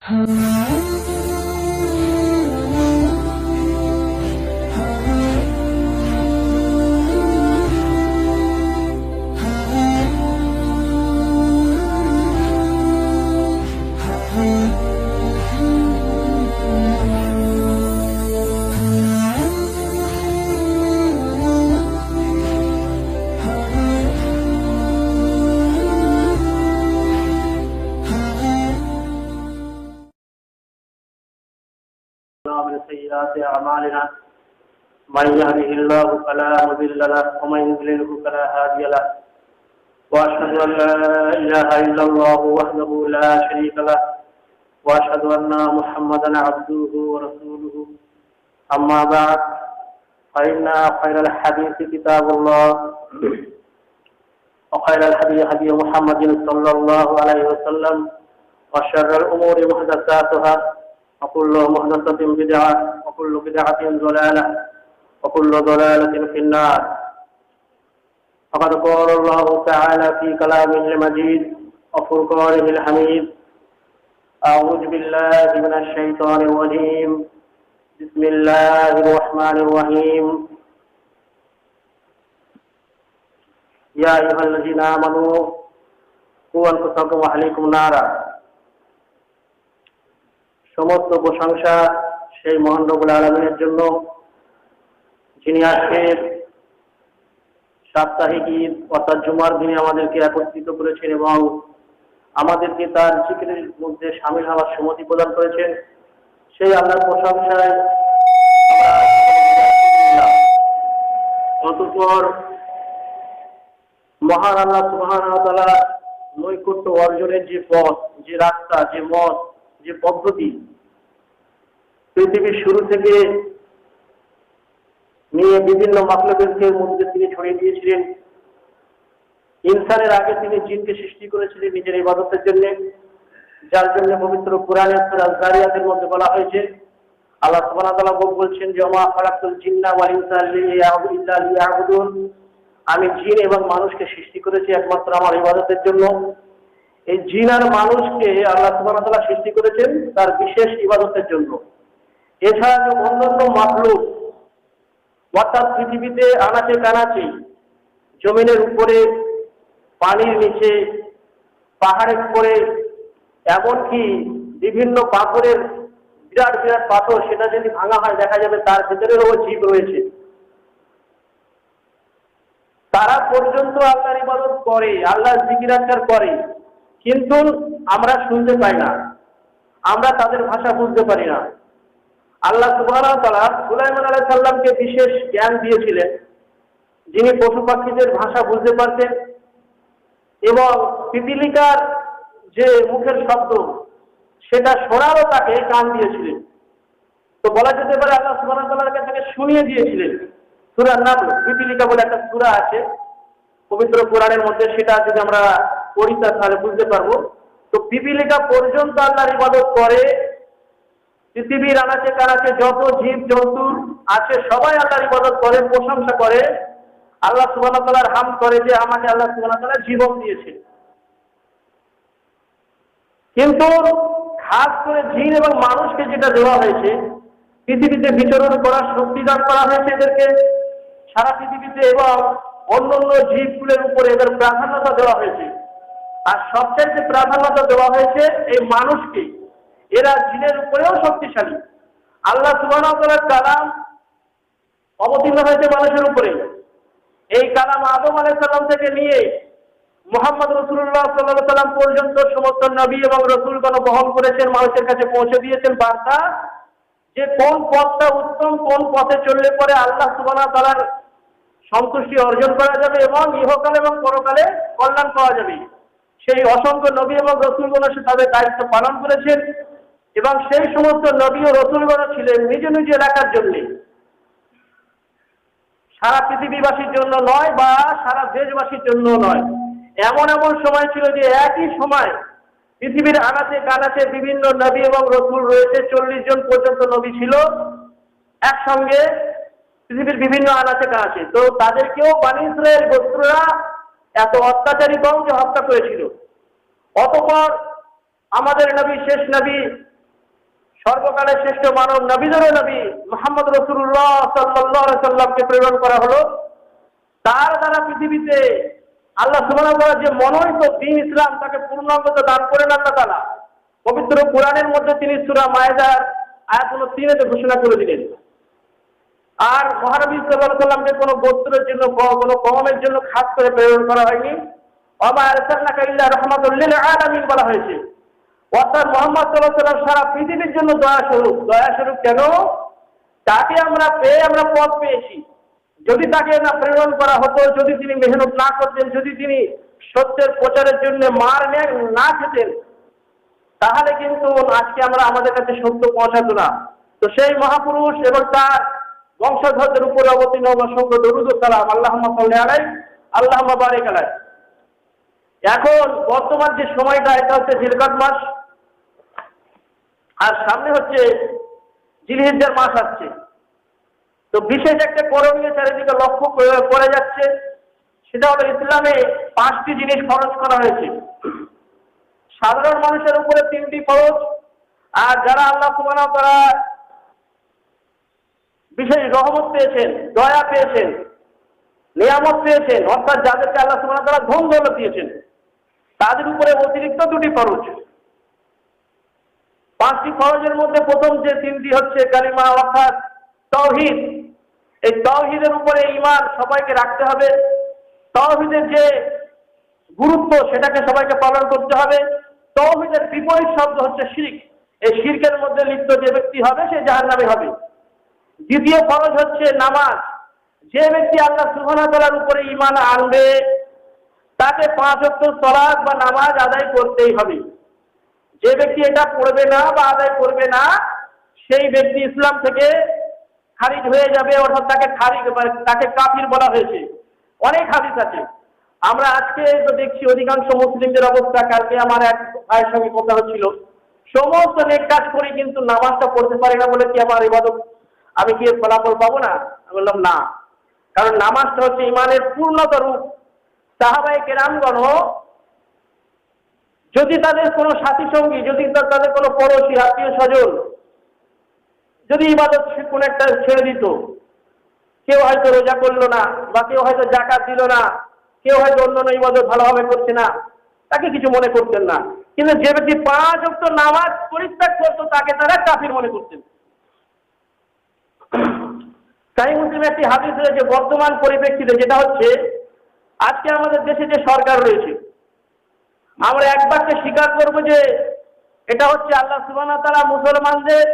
من سيئات أعمالنا من يهده الله فلا مضل له ومن يضلل فلا هادي له وأشهد أن لا إله إلا الله وحده لا شريك له وأشهد أن محمدا عبده ورسوله أما بعد فإن خير الحديث كتاب الله وخير الهدي هدي محمد صلى الله عليه وسلم وشر الأمور محدثاتها وكل محدثة بدعة وكل بدعة ضلالة وكل ضلالة في النار. فقد قال الله تعالى في كلامه المجيد وفرقانه الحميد: أعوذ بالله من الشيطان الرجيم بسم الله الرحمن الرحيم يا أيها الذين آمنوا قوا أنفسكم وأهليكم نارا। সমস্ত প্রশংসা সেই মহান রব্বুল আলামিনের জন্য, যিনি আজকের সাপ্তাহিক ঈদ অর্থাৎ জুমার দিনে আমাদেরকে একত্রিত করেছেন এবং আমাদেরকে তার জিকিরের মধ্যে শামিল হওয়ার সুমতি প্রদান করেছেন। সেই আল্লাহর প্রশংসায় অতঃপর মহান আল্লাহ সুবহানাহু ওয়া তাআলা নৈকট্য অর্জনের যে পথ, যে রাস্তা, যে মত, যে পদ্ধতি পৃথিবীর শুরু থেকে নিয়ে বিভিন্ন মাখলুকাতের মধ্যে তিনি ছড়িয়ে দিয়েছিলেন। ইনসানের আগে তিনি জিনকে সৃষ্টি করেছিলেন নিজের ইবাদতের জন্য, যার জন্য পবিত্র কোরআনের সূরা যারিয়াতের মধ্যে বলা হয়েছে, আল্লাহ সুবহানাহু ওয়া তাআলা বলছেন যে ওয়া খালাকতুল জিন্না ওয়াল ইনসা ইল্লা লিয়াবুদুন, আমি জিন এবং মানুষকে সৃষ্টি করেছি একমাত্র আমার ইবাদতের জন্য। এই জিন আর মানুষকে আল্লাহ সুবহানাহু ওয়া তাআলা সৃষ্টি করেছেন তার বিশেষ ইবাদতের জন্য। এছাড়া যে অন্যান্য মাখলুক অর্থাৎ পৃথিবীতে আনাচে কানাচে, জমিনের উপরে, পানির নিচে, পাহাড়ের উপরে, এমনকি বিভিন্ন পাথরের বিরাট বিরাট পাথর, সেটা যদি ভাঙা হয় দেখা যাবে তার ভেতরেও জীব রয়েছে। তারা পর্যন্ত আল্লাহর ইবাদত করে, আল্লাহর জিকির আজকার করে, কিন্তু আমরা শুনতে পাই না, আমরা তাদের ভাষা বুঝতে পারি না। আল্লাহ সুবহানাহু ওয়া তাআলা সুলাইমান আলাইহিস সালামকে বিশেষ জ্ঞান দিয়েছিলেন, যিনি পশু পাখিদের ভাষা বুঝতে পারতেন এবং পিপীলিকার যে মুখের শব্দ সেটা শোনারও তাকে কান দিয়েছিলেন। তো বলা যেতে পারে আল্লাহ সুবহানাহু ওয়া তাআলার কাছে শুনিয়ে দিয়েছিলেন। সূরা নামল, পিপীলিকা বলে একটা সূরা আছে পবিত্র কোরআনের মধ্যে, সেটা যদি আমরা পড়ি তাহলে বুঝতে পারবো। তো পিপীলিকা পর্যন্ত আল্লাহর ইবাদত করে, পৃথিবীর আনাচে কানাচে যত জীব জন্তু আছে সবাই আল্লাহর ইবাদত করে, প্রশংসা করে, আল্লাহ সুবহানাহু ওয়া তাআলার হামদ করে যে আমাকে আল্লাহ সুবহানাহু ওয়া তাআলা জীবন দিয়েছে। কিন্তু খাস করে জিন এবং মানুষকে যেটা দেওয়া হয়েছে, পৃথিবীতে বিচরণ করার শক্তি দান করা হয়েছে এদেরকে সারা পৃথিবীতে, এবং অন্যান্য জীবগুলোর উপরে এদের প্রাধান্যতা দেওয়া হয়েছে। আর সবচেয়ে প্রাধান্যতা দেওয়া হয়েছে এই মানুষকে, এরা জিনের উপরেও শক্তিশালী। আল্লাহ সুবহানাহু ওয়া তাআলার কালাম অবতীর্ণ হয়েছে মানুষের উপরে। এই কালাম আদম আলাইহিস সালাম থেকে নিয়ে মুহাম্মদ রাসূলুল্লাহ সাল্লাল্লাহু আলাইহি ওয়াসাল্লাম পর্যন্ত সমস্ত নবী এবং রাসূলগণ বহন করেছেন, মানুষের কাছে পৌঁছে দিয়েছেন বার্তা যে কোন পথটা উত্তম, কোন পথে চললে পরে আল্লাহ সুবহানাহু ওয়া তাআলার সন্তুষ্টি অর্জন করা যাবে এবং ইহকালে এবং পরকালে কল্যাণ পাওয়া যাবে। সেই অসংখ্য নবী এবং রাসূলগণ তাদের দায়িত্ব পালন করেছেন এবং সেই সমস্ত নবী ও রাসূলগণ ছিলেন নিজ নিজ এলাকার জন্য, সারা পৃথিবীবাসীর জন্য নয় বা সারা দেশবাসীর জন্য নয়। এমন এমন সময় ছিল যে একই সময় পৃথিবীর আনাচে কানাচে বিভিন্ন নবী এবং রাসূল রয়েছে, 40 জন পর্যন্ত নবী ছিল একসঙ্গে পৃথিবীর বিভিন্ন আনাচে কানাচে। তো তাদেরকেও বনী ইসরাইল গোত্ররা এত অত্যাচারী কওমকে হত্যা করেছিল। অতঃপর আমাদের নবী, শেষ নবী সর্বকালের শ্রেষ্ঠ মানব নবীদের নবী মুহাম্মদ রাসূলুল্লাহ সাল্লাল্লাহু আলাইহি সাল্লামকে প্রেরণ করা হলো। তার দ্বারা পৃথিবীতে আল্লাহ সুবহানাহু ওয়া তাআলা যে মনোনীত দ্বীন ইসলাম তাকে পূর্ণাঙ্গতা দান করেন আল্লাহ তাআলা। পবিত্র কোরআনের মধ্যে তিনি সূরা মায়েদার আয়াত নম্বর 3-এ ঘোষণা করে দিলেন। আর মহানবী সাল্লাল্লাহু আলাইহি সাল্লামকে কোনো গোত্রের জন্য কোনো কওমের জন্য খাস করে প্রেরণ করা হয়নি। ওয়া মা আরসালনাকা ইল্লা রাহমাতাল লিল আলামিন বলা হয়েছে। অর্থাৎ মুহাম্মদ সাল্লাল্লাহু আলাইহি ওয়াসাল্লাম সারা পৃথিবীর জন্য দয়াস্বরূপ কেন? তাকে আমরা পেয়ে আমরা পথ পেয়েছি। যদি তাকে না প্রেরণ করা হতো, যদি তিনি মেহনত না করতেন, যদি তিনি সত্যের প্রচারের জন্য মার না খেতেন, তাহলে কিন্তু আজকে আমরা আমাদের কাছে সত্য পৌঁছাতো না। তো সেই মহাপুরুষ এবং তার বংশধরদের উপরে অবতীর্ণ অসংখ্য দরুদ ও সালাম, আল্লাহুম্মা সাল্লি আলাইহি আল্লাহুম্মা বারিক আলাইহি। এখন বর্তমান যে সময়টা, এটা হচ্ছে জিলকাদ মাস, আর সামনে হচ্ছে জিলহিজ্জার মাস আসছে। তো বিশেষ একটা করণীয় চারিদিকে লক্ষ্য করে যাচ্ছে, সেটা হলো ইসলামে 5টি জিনিস ফরজ করা হয়েছে। সাধারণ মানুষের উপরে 3টি ফরজ, আর যারা আল্লাহ সুবহানাহু ওয়া তাআলা বিশেষ রহমত পেয়েছেন, দয়া পেয়েছেন, নিয়ামত পেয়েছেন, অর্থাৎ যাদেরকে আল্লাহ সুবহানাহু ওয়া তাআলা ধন দৌলত দিয়েছেন, তাদের উপরে অতিরিক্ত 2টি ফরজ। 5টি ফরজের মধ্যে প্রথম যে 3টি হচ্ছে কালিমা, অর্থাৎ তাওহীদ। এই তাওহীদের উপরে ঈমান সবাইকে রাখতে হবে। তাওহীদের যে গুরুত্ব সেটাকে সবাইকে পালন করতে হবে। তাওহীদের বিপরীত শব্দ হচ্ছে শিরক। এই শিরকের মধ্যে লিপ্ত যে ব্যক্তি হবে সে জাহান্নামী হবে। দ্বিতীয় ফরজ হচ্ছে নামাজ। যে ব্যক্তি আল্লাহ সুবহানাহু ওয়া তাআলার উপরে ঈমান আনবে তাকে 5 ওয়াক্ত সালাত বা নামাজ আদায় করতেই হবে। যে ব্যক্তি এটা পড়বে না বা আদায় করবে না, সেই ব্যক্তি ইসলাম থেকে খারিজ হয়ে যাবে, অর্থাৎ তাকে কাফির বলা হয়েছে। অনেক হাদিস আছে। আমরা আজকে তো দেখছি অধিকাংশ মুসলিমদের অবস্থা। কালকে আমার এক ভাইয়ের সঙ্গে কথা হচ্ছিল, সমস্ত নেক কাজ করি কিন্তু নামাজটা পড়তে পারি না, বলে কি আমার ইবাদত আমি কি ফলাফল পাবো না? আমি বললাম না, কারণ নামাজটা হচ্ছে ইমানের পূর্ণতর রূপ। সাহাবায়ে কেরামগণ যদি তাদের কোনো সাথী সঙ্গী, যদি তাদের কোনো পড়োশী আত্মীয় স্বজন যদি ইবাদত কোনো একটা ছেড়ে দিত, কেউ হয়তো রোজা করলো না, বা কেউ হয়তো যাকাত দিল না, কেউ হয়তো অন্যান্য ইবাদত ভালোভাবে করছে না, তাকে কিছু মনে করতেন না। কিন্তু যে ব্যক্তি 5 ওয়াক্ত নামাজ পরিত্যাগ করতো তাকে তারা কাফির মনে করতেন। সহিহ মুসলিমে একটি হাদিস রয়েছে বর্তমান পরিপ্রেক্ষিতে, যেটা হচ্ছে আজকে আমাদের দেশে যে সরকার রয়েছে, আমরা এক বাক্যে স্বীকার করব যে এটা হচ্ছে আল্লাহ সুবহানাহু ওয়া তাআলা মুসলমানদের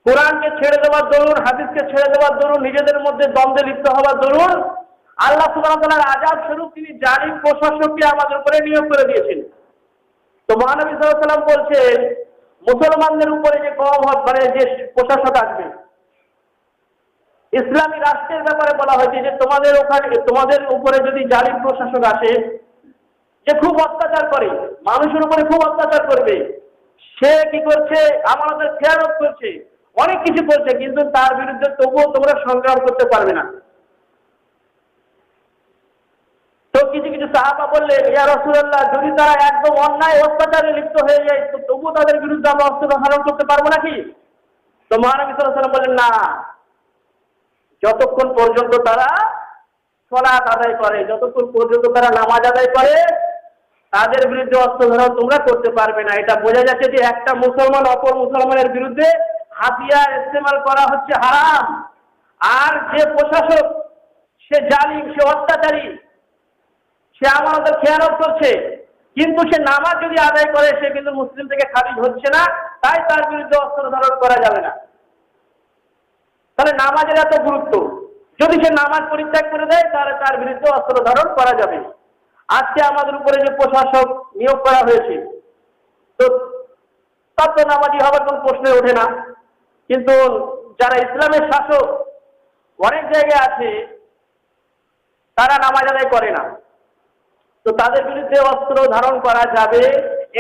কোরআনকে ছেড়ে দেওয়ার দরুন, হাদিসকে ছেড়ে দেওয়ার দরুন, নিজেদের মধ্যে দ্বন্দ্বে লিপ্ত হওয়ার দরুন আল্লাহ সুবহানাহু ওয়া তাআলার আযাব স্বরূপ তিনি জালিম প্রশাসককে আমাদের উপরে নিয়োগ করে দিয়েছেন। তো মহানবী সাল্লাল্লাহু আলাইহি ওয়াসাল্লাম বলছেন, মুসলমানদের উপরে যে যে প্রশাসক আসবে, ইসলামী রাষ্ট্রের ব্যাপারে বলা হয়েছে যে তোমাদের উপরে যদি জালিম প্রশাসক আসে, যে খুব অত্যাচার করে, মানুষের উপরে খুব অত্যাচার করবে, সে কি করছে, আমাদের খেয়ানত করছে, অনেক কিছু করছে, কিন্তু তার বিরুদ্ধে তবুও তোমরা সংগ্রাম করতে পারবে না। তো কিছু কিছু সাহাবা বললেন, ইয়া রাসূলুল্লাহ, যদি তারা একদম অন্যায় অত্যাচারে লিপ্ত হয়ে যায় তো তবুও তাদের বিরুদ্ধে আমরা অস্ত্র ধারণ করতে পারবো নাকি? তো মহানবী সাল্লাল্লাহু আলাইহি ওয়াসাল্লাম বললেন, না, যতক্ষণ পর্যন্ত তারা সালাত আদায় করে, যতক্ষণ পর্যন্ত তারা নামাজ আদায় করে, তাদের বিরুদ্ধে অস্ত্র ধারণ তোমরা করতে পারবে না। এটা বোঝা যাচ্ছে যে একটা মুসলমান অপর মুসলমানের বিরুদ্ধে হাতিয়ার ইস্তেমাল করা হচ্ছে হারাম। আর যে প্রশাসক সে জালিম, সে অত্যাচারী, সে আমাদের খেয়ানত করছে, কিন্তু সে নামাজ যদি আদায় করে সে কিন্তু মুসলিম থেকে খারিজ হচ্ছে না, তাই তার বিরুদ্ধে অস্ত্র ধারণ করা যাবে না। তাহলে নামাজের এত গুরুত্ব, যদি সে নামাজ পরিত্যাগ করে দেয় তাহলে তার বিরুদ্ধে অস্ত্র ধারণ করা যাবে। আজকে আমাদের উপরে যে প্রশাসক নিয়োগ করা হয়েছে, তো তার তো নামাজি হওয়ার কোনো প্রশ্নই ওঠে না। কিন্তু যারা ইসলামের শাসক অনেক জায়গায় আছে, তারা নামাজ আদায় করে না, তো তাদের বিরুদ্ধে অস্ত্র ধারণ করা যাবে।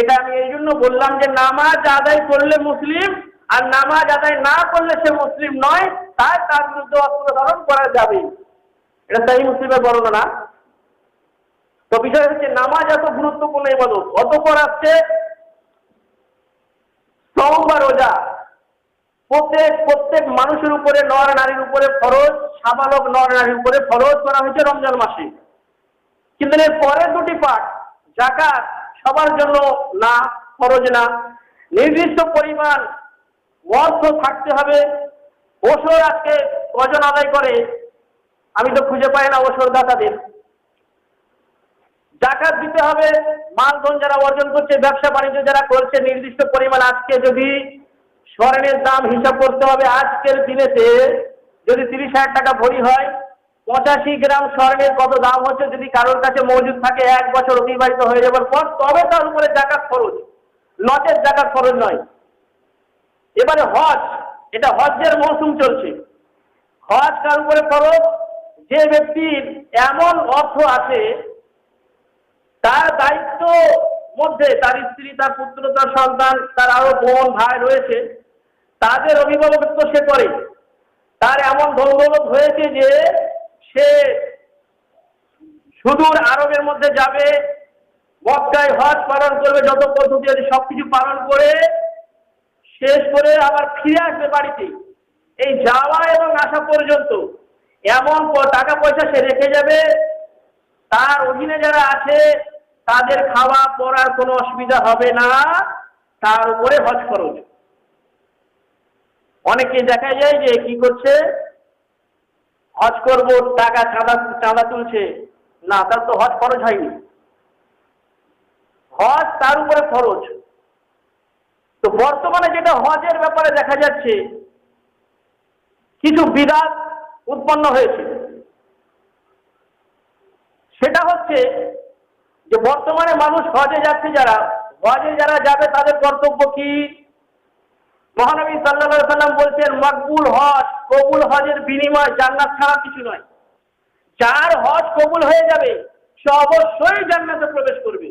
এটা আমি এই জন্য বললাম যে নামাজ আদায় করলে মুসলিম, আর নামাজ আদায় না করলে সে মুসলিম নয়, তাই তার বিরুদ্ধে অস্ত্র ধারণ করা যাবে। এটা সহিহ মুসলিমের বর্ণনা। তো বিষয় হচ্ছে নামাজ এত গুরুত্বপূর্ণ ইবাদত, অতঃপর আসছে রোজা প্রত্যেক মানুষের উপরে, নর নারীর উপরে ফরজ, সাবালক নর নারীর উপরে ফরজ করা হয়েছে রমজান মাসে। কিন্তু এর পরের দুটি পাঠ, যাকাত সবার জন্য না, ফরজ না। নির্দিষ্ট পরিমাণ অর্থ থাকতে হবে। ওসর আজকে কজন আদায় করে আমি তো খুঁজে পাই না ওসর দাতাদের। জাকাত দিতে হবে। মালধন যারা অর্জন করছে, ব্যবসা বাণিজ্য যারা করছে, নির্দিষ্ট পরিমাণ আজকে যদি স্বর্ণের দাম হিসাব করতে হবে, আজকের দিনেতে যদি 30,000 টাকা ভরি হয়, 85 গ্রাম স্বর্ণের কত দাম হচ্ছে যদি কারোর কাছে মজুদ থাকে 1 বছর অতিবাহিত হয়ে যাবার পর, তবে তার উপরে জাকাত ফরজ, নচেত জাকাত ফরজ নয়। এবারে হজ, এটা হজ্জের মৌসুম চলছে। হজ কার উপরে ফরজ? যে ব্যক্তির এমন অর্থ আছে, তার দায়িত্ব মধ্যে তার স্ত্রী, তার পুত্র, তার সন্তান, তার আরো বোন ভাই রয়েছে, তাদের অভিভাবকত্ব সে করে। তার এমন ধনদৌলত হয়েছে যে সে সুদূর আরবের মধ্যে যাবে, মক্কায় হজ পালন করবে, যত পদ্ধতি আছে সবকিছু পালন করে শেষ করে আবার ফিরে আসবে বাড়িতে। এই যাওয়া এবং আসা পর্যন্ত এমন টাকা পয়সা সে রেখে যাবে, তার অধীনে যারা আছে তাদের খাওয়া পড়ার কোনো অসুবিধা হবে না, তার উপরে হজ খরচ। অনেকে দেখা যায় যে কি করছে, হজ করব টাকা চাঁদা তুলছে, না, তার তো হজ খরচ হয়নি। হজ তার উপরে খরচ। তো বর্তমানে যেটা হজের ব্যাপারে দেখা যাচ্ছে, কিছু বিদাত উৎপন্ন হয়েছে। সেটা হচ্ছে যে বর্তমানে মানুষ হজে যাচ্ছে, হজে যারা যাবে তাদের কর্তব্য কি? মহানবী সাল্লাল্লাহু আলাইহি সাল্লাম বলছেন, মকবুল হজ, কবুল হজের বিনিময় জান্নাত ছাড়া কিছু নয়। যার হজ কবুল হয়ে যাবে সে অবশ্যই জান্নাতে প্রবেশ করবে।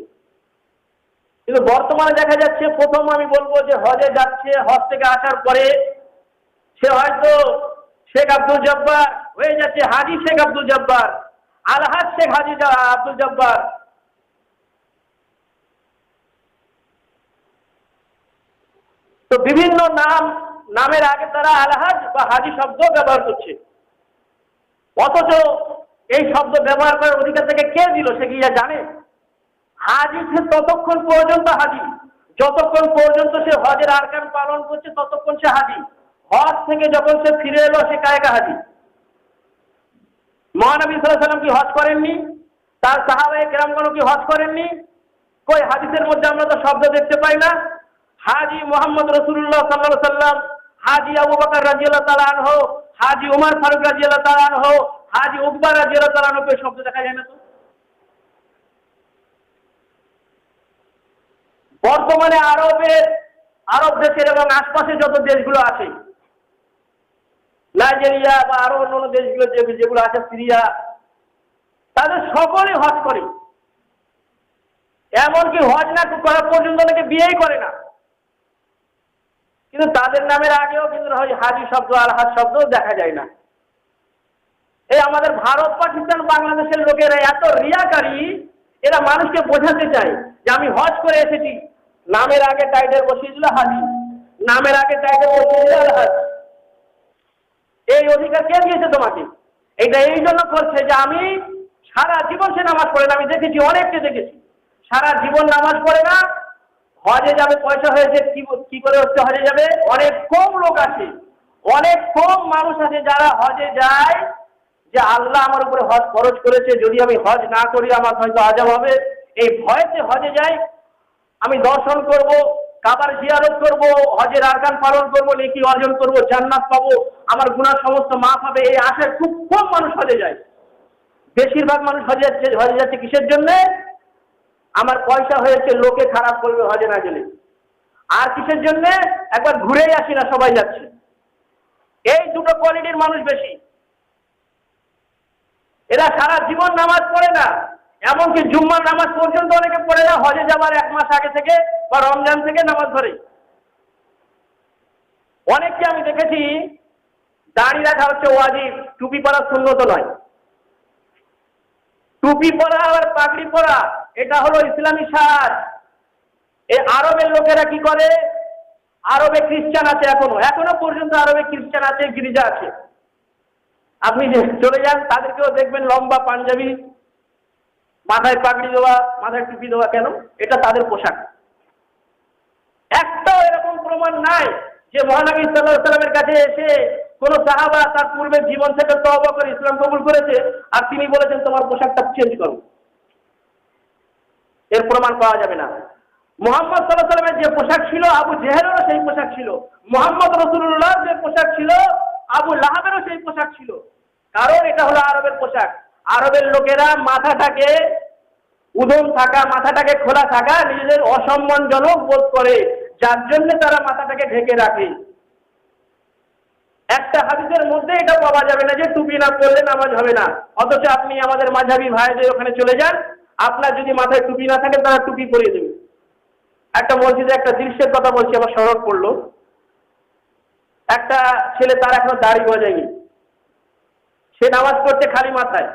কিন্তু বর্তমানে দেখা যাচ্ছে, প্রথম আমি বলবো যে হজে যাচ্ছে, হজ থেকে আসার পরে সে হয়তো শেখ আব্দুল জব্বার হয়ে যাচ্ছে হাজী শেখ আব্দুল জব্বার, আলহাজ শেখ হাজী আব্দুল জব্বার। তো বিভিন্ন নামের আগে তারা আলহাজ বা হাজী শব্দ ব্যবহার করছে, অথচ এই শব্দ ব্যবহার করার অধিকার থেকে কে দিল সে কি জানে? হাজী সে ততক্ষণ পর্যন্ত হাজী, যতক্ষণ পর্যন্ত সে হজের আরকান পালন করছে ততক্ষণ সে হাজী। হজ থেকে যখন সে ফিরে এলো সে কায়গা হাজী। মহানবী সাল্লাল্লাহু আলাইহি সাল্লাম কি হজ করেননি? তার সাহাবায়ে কেরামগণ কি হজ করেননি? কই হাদিসের মধ্যে আমরা তো শব্দ দেখতে পাই না। হাজী মুহাম্মদ রাসূলুল্লাহ সাল্লাল্লাহু আলাইহি সাল্লাম, হাজী আবু বকর রাদিয়াল্লাহু তাআলা আনহু, হাজী ওমর ফারুক রাদিয়াল্লাহু তাআলা আনহু, হাজী উকবা রাদিয়াল্লাহু তাআলা আনহু, শব্দ দেখা যায় না তো। বর্তমানে আরব দেশের এবং আশপাশে যত দেশগুলো আছে, নাইজেরিয়া বা আরো অন্যান্য দেশগুলো যেগুলো আছে, সিরিয়া, তাদের সকলে হজ করে। এমনকি হজ না করা পর্যন্ত অনেকে বিয়েই করে না। কিন্তু তাদের নামের আগেও কিন্তু হাজী শব্দ, আলহাজ শব্দ দেখা যায় না। এই আমাদের ভারত, পাকিস্তান, বাংলাদেশের লোকেরা এত রিয়াকারী, এরা মানুষকে বোঝাতে চায় যে আমি হজ করে এসেছি, নামের আগে টাইটেল বসিয়ে দিল হাজী, নামের আগে টাইটেল বসিয়ে দিল আলহাজ। এই অধিকার কে দিয়েছে তোমাকে? এটা এই জন্য করছে যে আমি সারা জীবন সে নামাজ পড়ে না। আমি দেখেছি, অনেককে দেখেছি সারা জীবন নামাজ পড়ে না, হজে যাবে, পয়সা হয়েছে, কি করে হচ্ছে হজে যাবে। অনেক কম লোক আছে, অনেক কম মানুষ আছে যারা হজে যায় যে আল্লাহ আমার উপরে হজ খরচ করেছে, যদি আমি হজ না করি আমার হয়তো আযাব হবে, এই ভয়েতে হজে যাই। আমি দর্শন করব, কাবার জিয়ারত করব, হজের আরকান পালন করব, নেকি অর্জন করব, জান্নাত পাবো, আমার গুনাহ সমস্ত মাফ হবে, এই আশায় খুব কম মানুষ হজে যায়। বেশিরভাগ মানুষ হজে যাচ্ছে কিসের জন্য? আমার পয়সা হয়েছে, লোকে খারাপ করবে হজে না গেলে। আর কিসের জন্য? একবার ঘুরেই আসি না, সবাই যাচ্ছে। এই দুটো কোয়ালিটির মানুষ বেশি। এরা সারা জীবন নামাজ পড়ে না, এমনকি জুম্মার নামাজ পর্যন্ত অনেকে পড়ে না, হজে যাবার 1 মাস আগে থেকে বা রমজান থেকে নামাজ ধরে। অনেককে আমি দেখেছি দাড়ি রাখা হচ্ছে ওয়াজিব, টুপি পরা সুন্নত নয়। টুপি পরা আর পাগড়ি পরা এটা হলো ইসলামী সাজ। এই আরবের লোকেরা কি করে? আরবে খ্রিস্টান আছে, এখনো এখনো পর্যন্ত আরবে খ্রিস্টান আছে, গির্জা আছে। আপনি যে চলে যান তাদেরকেও দেখবেন লম্বা পাঞ্জাবি, মাথায় পাগড়ি দেওয়া, মাথায় টুপি দেওয়া। কেন? এটা তাদের পোশাক। একটাও এরকম প্রমাণ নাই যে মহানবী সাল্লাল্লাহু আলাইহি সাল্লামের কাছে এসে কোন সাহাবা তার পূর্বের জীবন থেকে তওবা করে ইসলাম কবুল করেছে আর তিনি বলেছেন তোমার পোশাকটা চেঞ্জ করো। এর প্রমাণ পাওয়া যাবে না। মুহাম্মদ সাল্লাল্লাহু আলাইহি সাল্লামের যে পোশাক ছিল আবু জেহেলেরও সেই পোশাক ছিল, মুহাম্মদ রাসূলুল্লাহ যে পোশাক ছিল আবু লাহাবেরও সেই পোশাক ছিল। কারণ এটা হলো আরবের পোশাক। আরবের লোকেরা মাথাটাকে উদম থাকা, মাথাটাকে খোলা থাকা নিজেদের অসম্মানজনক বোধ করে, যার জন্য তারা মাথাটাকে ঢেকে রাখে। একটা হাদিসের মধ্যে এটা পাওয়া যাবে না যে টুপি না পরলে নামাজ হবে না। অথচ আপনি আমাদের মাঝহাবি ভাইদের ওখানে চলে যান, আপনার যদি মাথায় টুপি না থাকে তারা টুপি পরিয়ে দেবে। একটা মসজিদে একটা দৃশ্যের কথা বলছি, আমার স্মরণ পড়লো। একটা ছেলে, তার এখনো দাড়ি গজায়নি, সে নামাজ পড়ছে খালি মাথায়।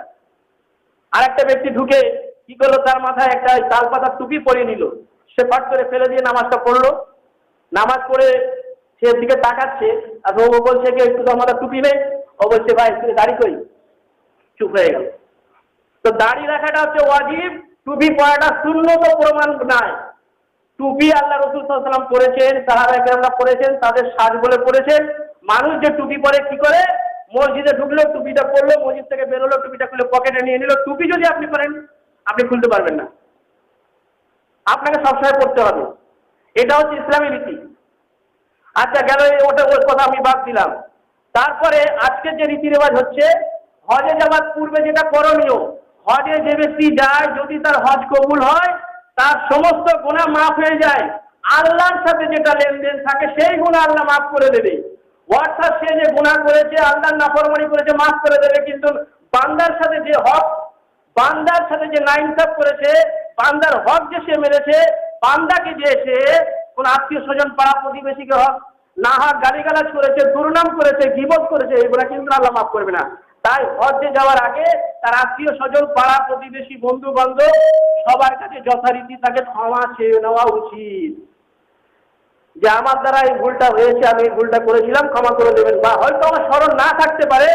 আর একটা ব্যক্তি ঢুকে কি করলো, তার মাথায় একটা তাল পাতার টুপি পরিয়ে নিল। সে ফট করে ফেলে দিয়ে নামাজটা পড়লো। নামাজ পড়ে সে দিকে তাকাচ্ছে, আর ও বলছে কি একটু তো আমার টুপি নেই। ও বলছে ভাই তুই দাড়ি কই? চুপ হয়ে গেল। তো দাড়ি রাখাটা হচ্ছে ওয়াজিব, টুপি পরাটা সুন্নত প্রমাণ নাই। টুপি আল্লাহ রাসূল সাল্লাল্লাহু আলাইহি ওয়াসাল্লাম পরেছেন, সাহাবায়ে কেরামরা পরেছেন, তাদের সাজ বলে পরেছেন। মানুষ যে টুপি পরে কি করে, মসজিদে ঢুকলো টুপিটা পরলো, মসজিদ থেকে বেরোলো টুপিটা খুলে পকেটে নিয়ে নিল। টুপি যদি আপনি পরেন আপনি খুলতে পারবেন না, আপনাকে সবসময় পড়তে হবে। এটা হচ্ছে ইসলামী রীতি। আচ্ছা গেল, ওটা ওর কথা আমি বাদ দিলাম। তারপরে আজকে যে রীতি রেওয়াজ হচ্ছে, হজে যাওয়ার পূর্বে যেটা করণীয়, হজে যে ব্যক্তি যায় যদি তার হজ কবুল হয় তার সমস্ত গুনাহ মাফ হয়ে যায়। আল্লাহর সাথে যেটা লেনদেন থাকে সেই গুনাহ আল্লাহ মাফ করে দেবে। অর্থাৎ সে যে গুনাহ করেছে, আল্লাহর নাফরমানি করেছে, মাফ করে দেবে। কিন্তু বান্দার সাথে যে হক, বান্দার সাথে যে নাইনসাফ করেছে, বান্দার হক যে সে মেরেছে, বান্দাকে যে সে কোন আত্মীয় স্বজন পাড়া প্রতিবেশীকে হক না হক গালিগালাজ করেছে, দুর্নাম করেছে, গীবত করেছে, এগুলা কিন্তু আল্লাহ মাফ করবে না। তাই হজ্জে যাওয়ার আগে তার আত্মীয় স্বজন পাড়া প্রতিবেশী বন্ধু বান্ধব সবার কাছে যথারীতি তাকে ক্ষমা চেয়ে নেওয়া উচিত, যে আমার দ্বারা এই ভুলটা হয়েছে, আমি এই ভুলটা করেছিলাম, ক্ষমা করে দেবেন। বা হয়তো আমার স্মরণ না থাকতে পারে,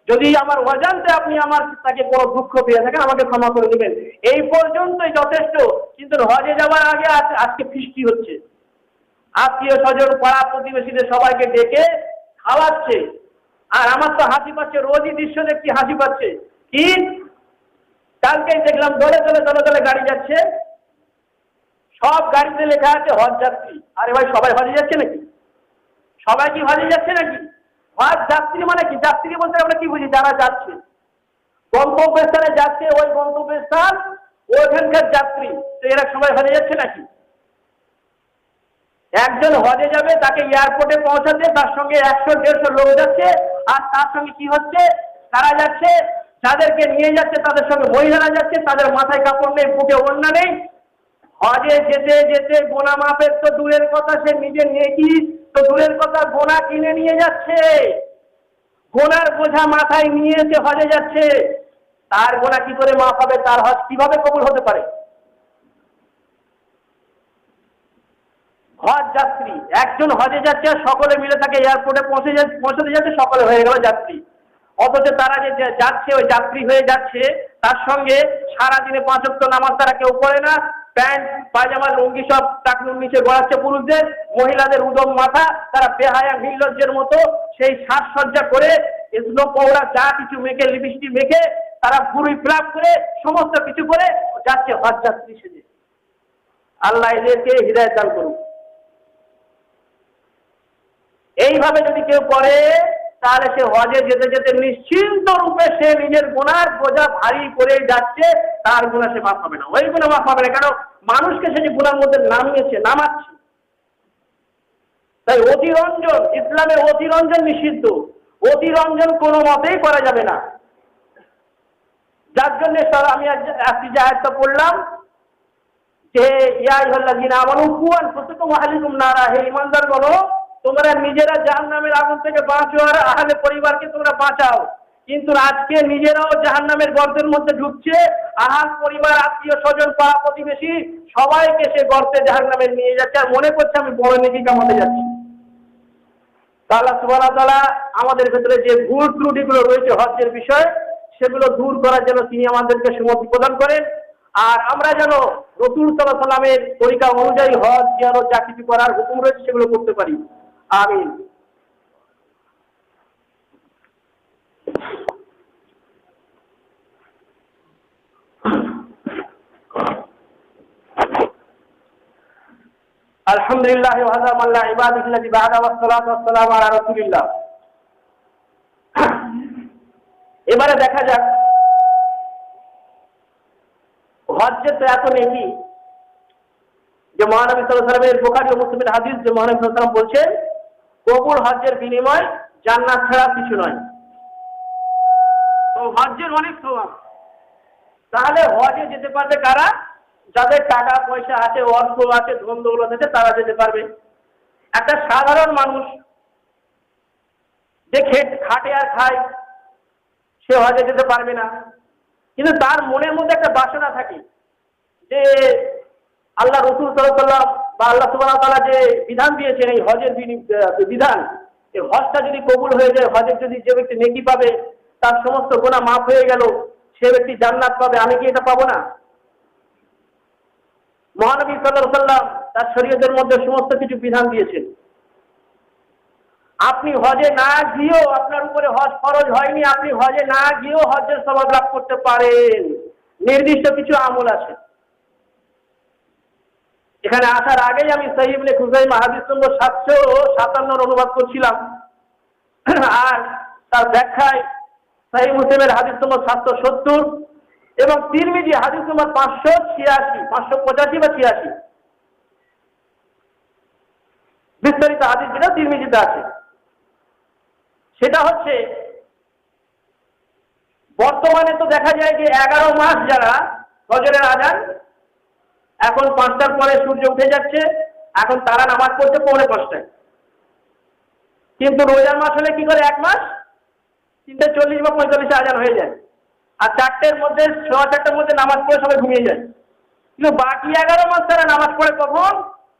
যদি আমার অজান্তে আপনি আমার তাকে কোনো দুঃখ পেয়ে থাকেন আমাকে ক্ষমা করে দেবেন, এই পর্যন্তই যথেষ্ট। কিন্তু হজে যাওয়ার আগে আজকে ফিস্টি হচ্ছে, আত্মীয় স্বজন পাড়া প্রতিবেশীদের সবাইকে ডেকে খাওয়াচ্ছে। আর আমার তো হাসি পাচ্ছে, রোজই দৃশ্য দেখছি হাসি পাচ্ছে। কি কালকেই দেখলাম দলে দলে দলে দলে গাড়ি যাচ্ছে, সব গাড়িতে লেখা আছে হজ যাত্রী। আরে ভাই সবাই হজে যাচ্ছে নাকি? সবাই কি হজে যাচ্ছে নাকি? হজ যাত্রী মানে কি? যাত্রী বলতে আমরা কি বুঝি? যারা যাচ্ছে গন্তব্যস্থানে যাচ্ছে, ওই গন্তব্যস্থান ওইখানকার যাত্রী। তো এরা সবাই হজে যাচ্ছে নাকি? একজন হজে যাবে, তাকে এয়ারপোর্টে পৌঁছাতে তার সঙ্গে 100-150 লোক যাচ্ছে। আর তার সঙ্গে কি হচ্ছে, তারা যাচ্ছে, যাদেরকে নিয়ে যাচ্ছে তাদের সঙ্গে মহিলারা যাচ্ছে, তাদের মাথায় কাপড় নেই, বুকে ওড়না নেই। হজে যেতে যেতে গোনা মাপের তো দূরের কথা, সে নিজে নেকি তো দূরের কথা, গোনা কিনে নিয়ে যাচ্ছে। গোনার বোঝা মাথায় নিয়ে এসে হজে যাচ্ছে, তার গোনা কি করে মাফ হবে? তার হজ কিভাবে কবুল হতে পারে? হজ যাত্রী, একজন হজে যাচ্ছে আর সকলে মিলে তাকে এয়ারপোর্টে পৌঁছতে যাচ্ছে, সকলে হয়ে গেল যাত্রী। অথচ তারা যে যাচ্ছে ওই যাত্রী হয়ে যাচ্ছে, তার সঙ্গে সারাদিনে 5 ওয়াক্ত নামাজ তারা কেউ পড়ে না। প্যান্ট পায়জামা লুঙ্গি সব টাকনুর নিচে গড়াচ্ছে পুরুষদের, মহিলাদের উদম মাথা, তারা বেহায়া নির্লজ্জের মতো সেই সাজসজ্জা করে এগুলো পৌড়া যা কিছু মেখে, লিপস্টিক মেখে, তারা পুরুই ফ্লাপ করে সমস্ত কিছু করে যাচ্ছে হজ যাত্রী সেজে। আল্লাহ এদেরকে হিদায়াত দান করুন। এইভাবে যদি কেউ করে তাহলে সে হজে যেতে যেতে নিশ্চিন্ত রূপে সে নিজের গুনার বোঝা ভারী করে যাচ্ছে, তার গুনাহ সে মাফ হবে না। ওই গুনাহ মাফ হবে না, কারণ মানুষকে সে যে গুনার মধ্যে নামাচ্ছে। তাই অতিরঞ্জন, ইসলামে অতিরঞ্জন নিষিদ্ধ। অতিরঞ্জন কোনো মতেই করা যাবে না। যার জন্য আমি আজকে যে আয়াতটা পড়লাম যে ইয়া আইয়ুহাল্লাযীনা আমানু কু আনফুসাকুম ওয়া আহলিকুম নারা, হে ঈমানদারগণ তোমরা নিজেরা জাহান্নামের আগুন থেকে বাঁচো আর আহলে পরিবারকে তোমরা বাঁচাও। কিন্তু আজকে নিজেরাও জাহান্নামের গর্তের মধ্যে ঢুকছে, আহার পরিবার আত্মীয় স্বজন পাড়া প্রতিবেশী সবাইকে সে গর্তে জাহান্নামে নিয়ে যাচ্ছে আর মনে করছে আমি বড় নেকি কামাতে যাচ্ছি। আল্লাহ সুবহানাহু ওয়া তাআলা আমাদের ভেতরে যে ভুল ত্রুটিগুলো রয়েছে হজ্জের বিষয় সেগুলো দূর করার জন্য তিনি আমাদেরকে সুমতি প্রদান করেন, আর আমরা যেন রাসূল সাল্লাল্লাহু আলাইহি ওয়াসাল্লামের তরিকা অনুযায়ী হজ জিয়ারত যা কিছু করার হুকুম রয়েছে সেগুলো করতে পারি। আমিন। আলহামদুলিল্লাহ ওয়া হাদা ইবাদাতিল্লাহি বা'দা ওয়াসসালাতু ওয়াসসালামু আলা রাসূলিল্লাহ। এবারে দেখা যাক হজ্জে তো এত নেকি যে মহানবী সাল্লাল্লাহু আলাইহি ওয়াসাল্লামের বুখারী ও মুসলিমের হাদিস যে মহানবী সাল্লাল্লাহু আলাইহি ওয়াসাল্লাম বলছেন কবুল হজ্জের বিনিময় জান্নাত ছাড়া কিছু নয়। তো হজ্জের অনেক সওয়াব, তাহলে হজে যেতে পারবে কারা? যাদের টাকা পয়সা আছে, অর্থ আছে, ধন দৌলত আছে তারা যেতে পারবে। একটা সাধারণ মানুষ যে খাটে আর খায় সে হজে যেতে পারবে না, কিন্তু তার মনের মধ্যে একটা বাসনা থাকে যে আল্লাহ রাসূল সাল্লাল্লাহু আলাইহি ওয়াসাল্লাম বা আল্লাহ সুবহানাহু ওয়া তাআলা যে বিধান দিয়েছেন এই হজের বিধান, এই হজটা যদি কবুল হয়ে যায়, হজের যদি যে ব্যক্তি নেকি পাবে তার সমস্ত গুনাহ মাফ হয়ে গেল, সে ব্যক্তি জান্নাত পাবে, আমি কি এটা পাবো না? মহানবী সাল্লাল্লাহু আলাইহি ওয়াসাল্লাম তার শরীয়তের মধ্যে সমস্ত কিছু বিধান দিয়েছেন। আপনি হজে না গিয়েও আপনার উপরে হজ ফরজ হয়নি, আপনি হজে না গিয়েও হজের সওয়াব লাভ করতে পারেন। নির্দিষ্ট কিছু আমল আছে। এখানে আসার আগেই আমি সহিহ ইবনে খুজাইমা হাদিস নম্বর 757 অনুবাদ করছিলাম, আর তার ব্যাখ্যায় সহিহ মুসলিমের হাদিস নম্বর 770 এবং তিরমিজি হাদিস নম্বর 585 585 বা 86 বিস্তারিত হাদিস যেটা তিরমিজিতে আছে সেটা হচ্ছে বর্তমানে তো দেখা যায় যে 11 মাস যারা ফজরের আজান, এখন 5টার পরে সূর্য উঠে যাচ্ছে, এখন তারা নামাজ পড়ছে 4:45টায়, কিন্তু রোজার মাস হলে কি করে 1 মাস 3:40 বা 45 আজান হয়ে যায়, আর 4টের মধ্যে 4:15টার মধ্যে নামাজ পড়ে সবাই ঘুমিয়ে যায়। কিন্তু বাকি 11 মাস তারা নামাজ পড়ে কখন?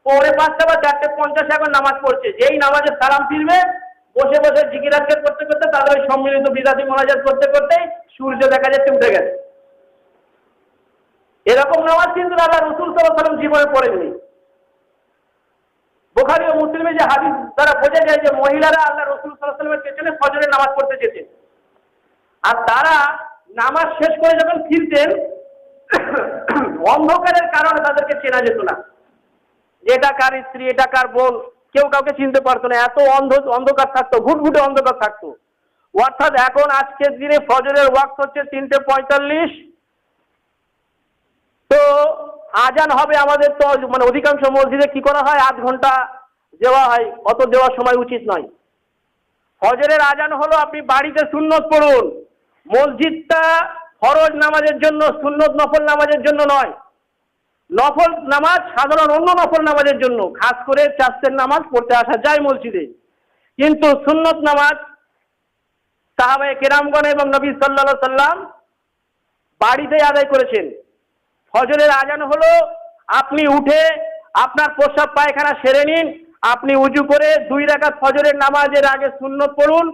4:05 বা 4:50 এখন নামাজ পড়ছে। যেই নামাজের সালাম ফিরবে বসে বসে জিকির আজকার করতে করতে তাদের ওই সম্মিলিত বিদাতি মোনাজাত করতে করতে সূর্য দেখা যাচ্ছে উঠে গেছে। এরকম নামাজ কিন্তু আল্লাহ রাসূল সাল্লাল্লাহু আলাইহি ওয়াসাল্লাম জীবনে পড়েননি। বুখারী ও মুসলিমে যে হাদিস দ্বারা বোঝা যায় যে মহিলারা আল্লাহ রাসূল সাল্লাল্লাহু আলাইহি ওয়াসাল্লামের পেছনে ফজরের নামাজ পড়তে যেতেন, আর তারা নামাজ শেষ করে যখন ফিরতেন অন্ধকারের কারণে তাদেরকে চেনা যেত না, যে এটা কার স্ত্রী, এটা কার বোন, কেউ কাউকে চিনতে পারতো না, এত অন্ধকার থাকতো, ঘুটঘুটে অন্ধকার থাকতো। অর্থাৎ এখন আজকের দিনে ফজরের ওয়াক্ত হচ্ছে 3:45, তো আজান হবে আমাদের তো মানে অধিকাংশ মসজিদে কি করা হয় 8 ঘন্টা দেওয়া হয়, অত দেওয়ার সময় উচিত নয়। ফজরের আজান হলো আপনি বাড়িতে সুন্নত পড়ুন, মসজিদটা ফরজ নামাজের জন্য, সুন্নত নফল নামাজের জন্য নয়। নফল নামাজ সাধারণ অন্য নফল নামাজের জন্য, খাস করে চাষের নামাজ পড়তে আসা যায় মসজিদে, কিন্তু সুন্নত নামাজ সাহাবায়ে কেরামগণ এবং নবী সাল্লাল্লাহু আলাইহি সাল্লাম বাড়িতেই আদায় করেছেন। ফজরের আজান হলো আপনি উঠে আপনার প্রস্রাব পায়খানা সেরে নিন, আপনি উজু করে 2 রাকাত ফজরের নামাজের আগে সুন্নত পড়ুন,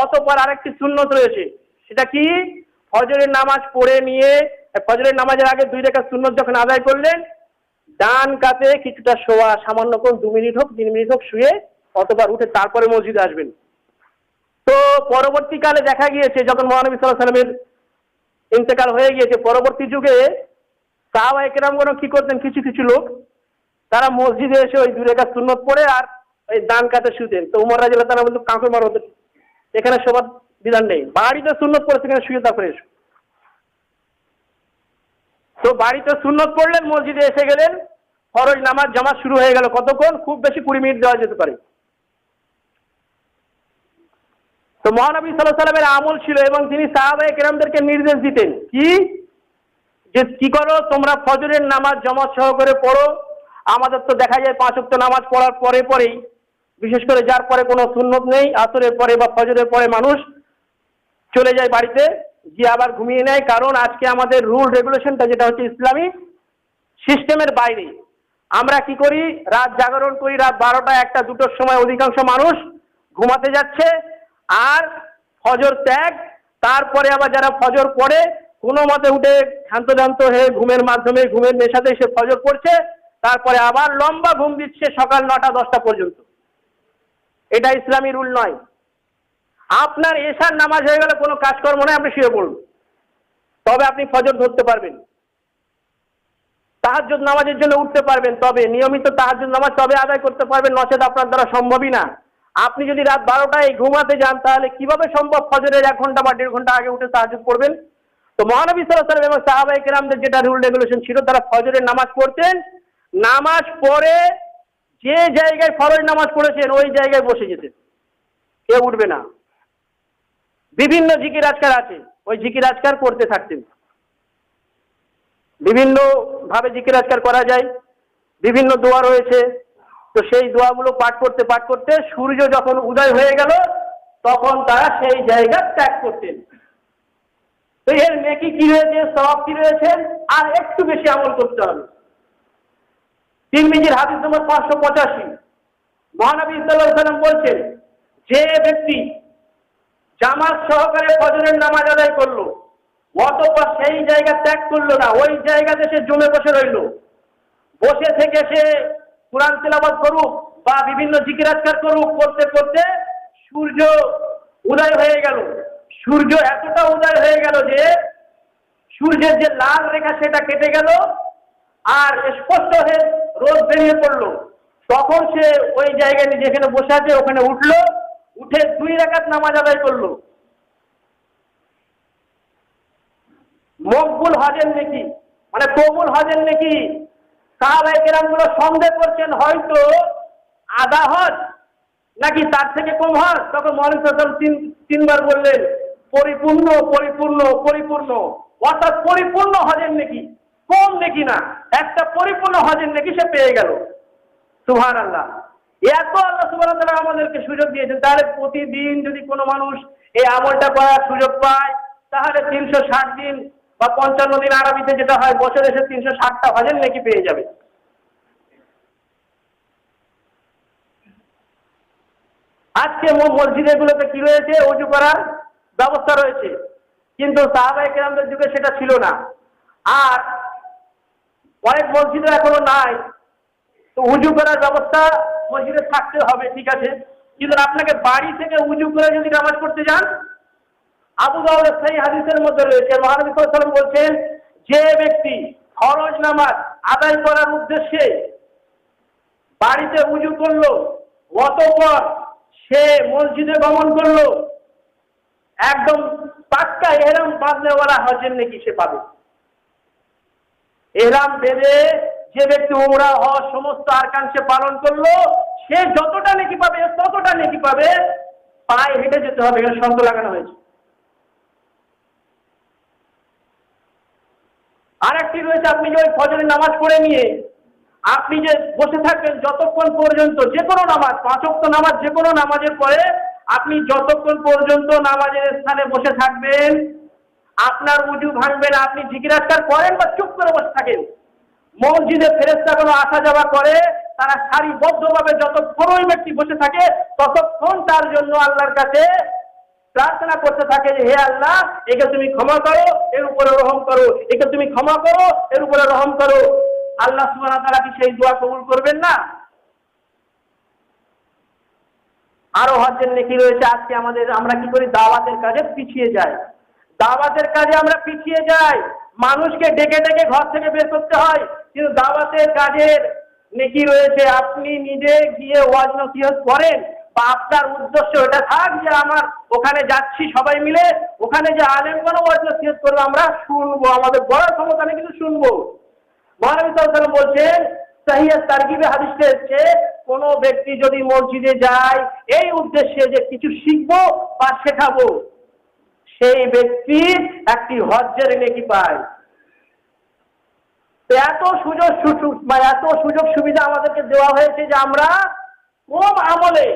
অতঃপর আরেকটি সুন্নত রয়েছে, সেটা কি? ফজরের নামাজ পড়ে নিয়ে ফজরের নামাজের আগে 2 রাকাত সুন্নত যখন আদায় করলেন, ডান কাতে কিছুটা শোয়া, সামান্য কোন 2 মিনিট হোক 3 মিনিট হোক শুয়ে অতঃপর উঠে তারপরে মসজিদে আসবেন। তো পরবর্তীকালে দেখা গিয়েছে যখন মহানবী সাল্লাল্লাহু আলাইহি ওয়াসাল্লামের ইন্তেকাল হয়ে গিয়েছে, পরবর্তী যুগে সাহাবায়ে কেরামগণ কি করতেন, কিছু কিছু লোক তারা মসজিদে এসে ওই 2 রাকাত সুন্নত পড়ে আর ওই ডান কাতে শুতেন। তো উমর রাদিয়াল্লাহু তাআলা বলতেন কাউকে মারো, এখানে শোবার বিধান নেই, বাড়িতে সুন্নত পড়ে সেখানে শুয়ে তারপরে এসো। তো বাড়িতে সুন্নত পড়লেন, মসজিদে এসে গেলেন, ফরজ নামাজ জামাত শুরু হয়ে গেল, কতক্ষণ? খুব বেশি 20 মিনিট দেওয়া যেতে পারে। তো মহানবী সাল্লাল্লাহু আলাইহি ওয়াসাল্লামের আমল ছিল এবং তিনি সাহাবায়ে কেরামদেরকে নির্দেশ দিতেন কি, যে কি করো তোমরা ফজরের নামাজ জামাত সহকারে পড়ো। আমাদের তো দেখা যায় 5 ওয়াক্ত নামাজ পড়ার পরে পরেই, বিশেষ করে যার পরে কোনো সুন্নত নেই, আসরের পরে বা ফজরের পরে মানুষ চলে যায় বাড়িতে, গিয়ে আবার ঘুমিয়ে নেয়। কারণ আজকে আমাদের রুল রেগুলেশনটা যেটা হচ্ছে ইসলামী সিস্টেমের বাইরে। আমরা কি করি, রাত জাগরণ করি, রাত 12টা 1টা 2টোর সময় অধিকাংশ মানুষ ঘুমাতে যাচ্ছে। আর ফজর ত্যাগ, তারপরে আবার যারা ফজর পড়ে কোনো মতে উঠে শান্ত হয়ে ঘুমের মাধ্যমে ঘুমের নেশাতে সে ফজর পড়ছে, তারপরে আবার লম্বা ঘুম দিচ্ছে সকাল 9টা 10টা পর্যন্ত। এটা ইসলামী রুল নয়। আপনার এশার নামাজ হয়ে গেলে কোনো কাজকর্ম নয়, আপনি শুয়ে পড়ুন, তবে আপনি ফজর ধরতে পারবেন। তাহাজ্জুদ নামাজের জন্য উঠতে পারবেন, তবে নিয়মিত তাহাজ্জুদ নামাজ তবে আদায় করতে পারবেন, নচেত আপনার দ্বারা সম্ভবই না। আপনি যদি রাত 12টায় ঘুমাতে যান তাহলে কিভাবে সম্ভব ফজরের 1 ঘন্টা বা 1.5 ঘন্টা আগে উঠে তাহাজ্জুদ পড়বেন? তো মহানবী সাল্লাল্লাহু আলাইহি ওয়াসাল্লাম এবং সাহাবায়ে কেরামদের যেটা রুল রেগুলেশন ছিল, তারা ফজরের নামাজ পড়তেন, নামাজ পড়ে যে জায়গায় ফরজ নামাজ পড়েছেন ওই জায়গায় বসে যেতেন, কেউ উঠবে না। বিভিন্ন জিকির আজকার আছে, ওই জিকির আজকার করতে থাকতেন। বিভিন্ন ভাবে জিকির আজকার করা যায়, বিভিন্ন দোয়া রয়েছে। তো সেই দোয়াগুলো পাঠ করতে সূর্য যখন উদয় হয়ে গেল তখন তারা সেই জায়গা ত্যাগ করতেন। তো এর নেকি কি রয়েছে, সওয়াব কি রয়েছে, আর একটু বেশি আমল করতে হবে। তিরমিজির হাদিস নম্বর 585, মহানবী সাল্লাল্লাহু আলাইহি ওয়াসাল্লাম বলছেন, যে ব্যক্তি জামাত সহকারে ফজরের নামাজ আদায় করলো, অতঃপর সেই জায়গা ত্যাগ করলো না, ওই জায়গাতে সে জমে বসে রইল, বসে থেকে সে কুরআন তেলাওয়াত করুক বা বিভিন্ন জিকির আজকার করুক, করতে সূর্য উদয় হয়ে গেল। সূর্য এতটা উদয় হয়ে গেল যে সূর্যের যে লাল রেখা সেটা কেটে গেল আর স্পষ্ট হয়ে রোদ বেরিয়ে পড়লো। তখন সে ওই জায়গায় যেখানে বসে আছে ওখানে উঠলো, উঠে 2 রাকাত নামাজ আদায় করলো। মকবুল হজের নেকি, মানে কবুল হজের নেকি। সাহাবায়ে কেরামগুলো সন্দেহ করছেন হয়তো আধা হজ নাকি তার থেকে কম হজ। তখন মহানবী সাল্লাল্লাহু আলাইহি ওয়াসাল্লাম 3বার বললেন, পরিপূর্ণ পরিপূর্ণ পরিপূর্ণ, অর্থাৎ পরিপূর্ণ হজের নেকি, কম নেকি না, একটা পরিপূর্ণ হজের নেকি সে পেয়ে গেল। সুবহানাল্লাহ। এত আল্লাহ সুবহানাহু ওয়া তাআলা আমাদেরকে সুযোগ দিয়েছেন, তাহলে প্রতিদিন যদি কোনো মানুষ এই আমলটা করার সুযোগ পায় তাহলে 360 দিন বা 55 দিন, আরবিতে যেটা হয় বছরে সে 360টা হজের নেকি পেয়ে যাবে। আজকে মসজিদগুলোতে কি রয়েছে, ওযু করার ব্যবস্থা রয়েছে, কিন্তু সাহাবায়ে কেরামদের যুগে সেটা ছিল না। আর অনেক মসজিদে এখনো নাই। তো উযু করার ব্যবস্থা মসজিদে থাকতে হবে, ঠিক আছে, কিন্তু আপনাকে বাড়ি থেকে উযু করে যদি নামাজ পড়তে যান, আবু দাউদের সেই হাদিসের মধ্যে রয়েছে, মহানবী সাল্লাল্লাহু আলাইহি ওয়াসাল্লাম বলছেন, যে ব্যক্তি ফরজ নামাজ আদায় করার উদ্দেশ্যে বাড়িতে উযু করলো, অতঃপর সে মসজিদে গমন করলো, একদম পাক্কা ইহরাম বাঁধনেওয়ালা হজের নেকি সে পাবে। ইহরাম বেঁধে যে ব্যক্তি উমরা হজ সমস্ত আরকান সে পালন করলো, সে যতটা নেকি পাবে ততটা নেকি পাবে। পায়ে হেঁটে যেতে হবে, এখানে শর্ত লাগানো হয়েছে। আরেকটি রয়েছে, আপনি যে ফজরের নামাজ পড়ে নিয়ে আপনি যে বসে থাকবেন যতক্ষণ পর্যন্ত, যে কোনো নামাজ, 5 ওয়াক্ত নামাজ, যে কোনো নামাজের পরে আপনি যতক্ষণ পর্যন্ত নামাজের স্থানে বসে থাকবেন আপনার উযু ভাঙবে না। আপনি জিকির আজকার করেন বা চুপ করে বসে থাকেন, মসজিদে ফেরেশতাগুলো আসা যাওয়া করে, তারা সারিবদ্ধভাবে যতক্ষণ ওই ব্যক্তি বসে থাকে ততক্ষণ তার জন্য আল্লাহর কাছে প্রার্থনা করতে থাকে যে, হে আল্লাহ, একে তুমি ক্ষমা করো, এর উপরে রহম করো, একে তুমি ক্ষমা করো, এর উপরে রহম করো। আল্লাহ সুবহানাহু ওয়া তাআলা কি সেই দোয়া কবুল করবেন না? আরো হজ্জের নেকি রয়েছে। আজকে আমরা কি করি, দাওয়াতের কাজে পিছিয়ে যাই। দাওয়াতের কাজে আমরা পিছিয়ে যাই, মানুষকে ডেকে ডেকে ঘর থেকে বের করতে হয়, কিন্তু দাওয়াতের কাজের নেকি রয়েছে। আপনি নিজে গিয়ে ওয়াজ নসিহত করেন, বা আপনার উদ্দেশ্য এটা থাক যে আমার ওখানে যাচ্ছি সবাই মিলে, ওখানে যে আলেমগণ ওয়াজ নসিহত করবে আমরা শুনবো, আমাদের বড় ক্ষমতা নেই কিন্তু শুনবো। মহানবী সাল্লাল্লাহু আলাইহি ওয়াসাল্লাম বলছেন, সহিহ তারগিবে হাদিসে এসেছে, কোন ব্যক্তি যদি মসজিদে যায় এই উদ্দেশ্যে যে কিছু শিখবো বা শেখাবো, সেই ব্যক্তি একটি হজ্জের নেকি পায়। এত সুযোগ সুবিধা আমাদেরকে দেওয়া হয়েছে যে আমরা কম আমলে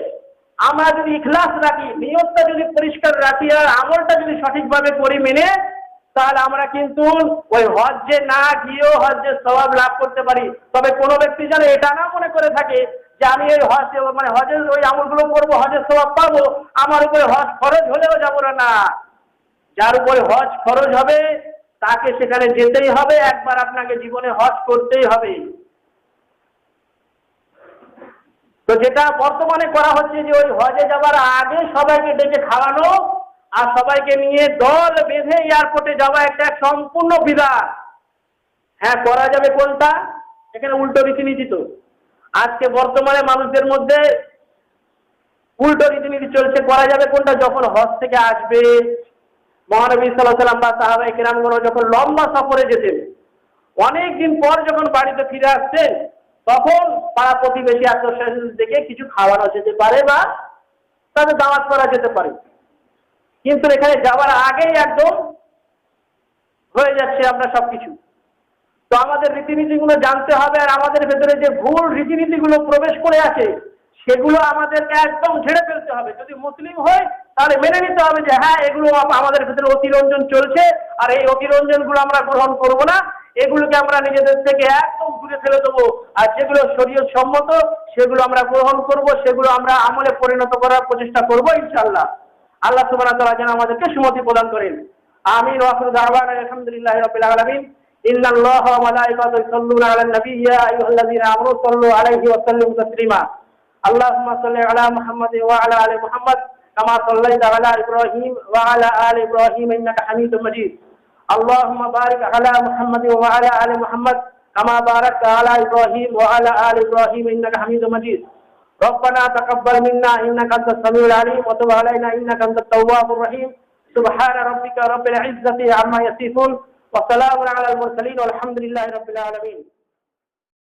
আমরা যদি ইখলাস রাখি, নিয়তটা যদি পরিষ্কার রাখি আর আমলটা যদি সঠিকভাবে করি মেনে, তাহলে আমরা কিন্তু ওই হজ্জে না গিয়েও হজ্জের সওয়াব লাভ করতে পারি। তবে কোনো ব্যক্তি যেন এটা না মনে করে থাকে যে আমি এই হজ মানে হজের ওই আমলগুলো করবো, হজের সওয়াব পাবো, আমার উপরে হজ খরচ হলেও যাবো না। যার উপরে হজ খরচ হবে তাকে সেখানে যেতেই হবে, একবার আপনাকে জীবনে হজ করতেই হবে। তো যেটা বর্তমানে করা হচ্ছে যে ওই হজে যাবার আগে সবাইকে ডেকে খাওয়ানো আর সবাইকে নিয়ে দল বেঁধে এয়ারপোর্টে যাওয়া একটা সম্পূর্ণ বিধান। হ্যাঁ, করা যাবে কোনটা? এখানে উল্টো রীতিনীতি। তো আজকে বর্তমানে মানুষদের মধ্যে উল্টো রীতিনীতি চলছে। করা যাবে কোনটা? যখন হজ থেকে আসবে, মহানবী সাল্লাল্লাহু আলাইহি ওয়াসাল্লাম বা সাহাবায়ে কেরামগণ যখন লম্বা সফরে যেতেন, অনেক দিন পর যখন বাড়িতে ফিরে আসতেন, তখন পাড়া প্রতিবেশী আত্মীয়স্বজনদেরকে কিছু খাওয়ানো যেতে পারে বা তাদের দাওয়াত করা যেতে পারে। কিন্তু এখানে যাওয়ার আগেই একদম হয়ে যাচ্ছে আমরা সবকিছু। তো আমাদের রীতিনীতিগুলো জানতে হবে, আর আমাদের ভেতরে যে ভুল রীতিনীতিগুলো প্রবেশ করে আছে সেগুলো আমাদেরকে একদম ঝেড়ে ফেলতে হবে। যদি মুসলিম হয় তাহলে মেনে নিতে হবে যে হ্যাঁ, এগুলো আমাদের ভেতরে অতিরঞ্জন চলছে, আর এই অতিরঞ্জনগুলো আমরা গ্রহণ করব না, এগুলোকে আমরা নিজেদের থেকে একদম দূরে ফেলে দেবো। আর যেগুলো শরীয়ত সম্মত সেগুলো আমরা গ্রহণ করব, সেগুলো আমরা আমলে পরিণত করার প্রচেষ্টা করব ইনশাআল্লাহ। আল্লাহ সুবহানাহু ওয়া তাআলা যেন আমাদেরকে সুমতি প্রদান করেন। আমিন ওয়া আখিরু দাওয়ানা আলহামদুলিল্লাহি রাব্বিল আলামিন। ইন্নাল্লাহা ওয়া মালাইকাতাহু ইউসাল্লুনা আলান নাবী ইয়া আইয়ুহাল্লাযীনা আমানু সাল্লু আলাইহি ওয়া সাল্লিমু তাসলিমা। আল্লাহুম্মা সাল্লি আলা মুহাম্মাদিন ওয়া আলা আলি মুহাম্মাদ কামা সাল্লাইতা আলা ইব্রাহিম ওয়া আলা আলি ইব্রাহিম ইন্নাকা হামিদুম মাজিদ। اللهم بارك على محمد وعلى آل محمد كما باركت على إبراهيم وعلى آل إبراهيم إنك حميد مجيد. ربنا تقبل منا إنك أنت السميع العليم وتب علينا إنك أنت التواب الرحيم. سبحان ربك رب العزة عما يصفون وسلام على المرسلين والحمد لله رب العالمين.